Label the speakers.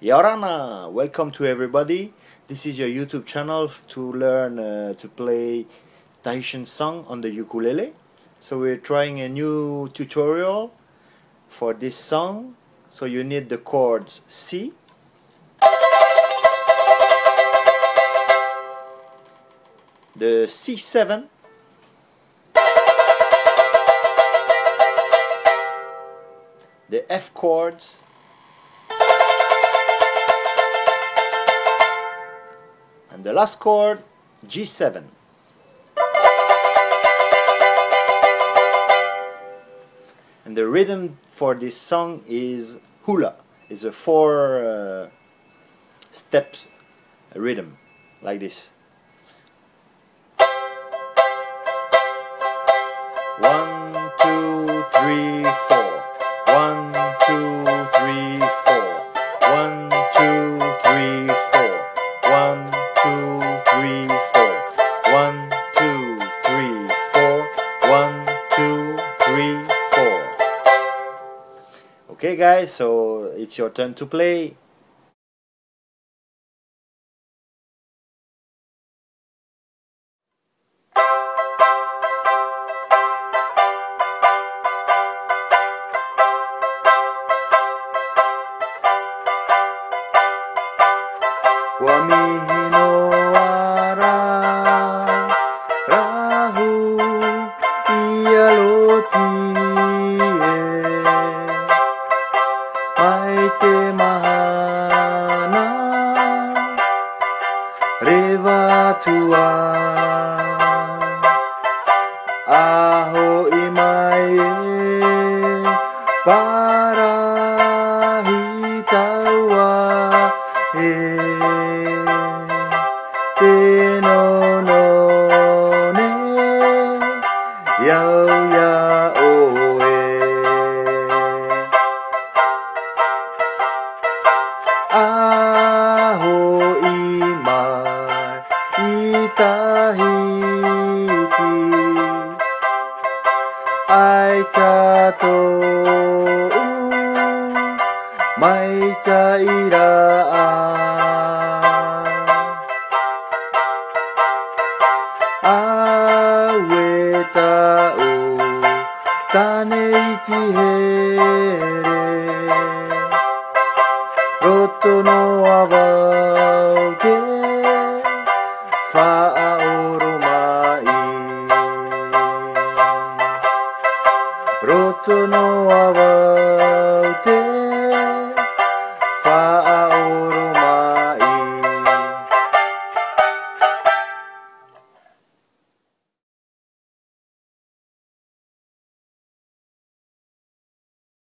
Speaker 1: Yorana, welcome to everybody. This is your YouTube channel to learn to play Tahitian song on the ukulele. So we're trying a new tutorial for this song. So you need the chords C, the C7, the F chords, and the last chord, G7. And the rhythm for this song is hula. It's a 4-step rhythm, like this. 1, 2, 3, 4. 1, 2, 3, 4. 1, 2, 3, 4. 1, 2, 3, 4. 1, 2, 3, 4. 1, 2, 3, 4. Okay guys, so it's your turn to play.
Speaker 2: Wamihi no ara rahu ialoti mai te mahana rewa tua aho imai para hitaua Aho imai i Tahiti ai katou mai ta ira'a awe ta'u tane iti here roto no awau ke whaaoro mai roto no awau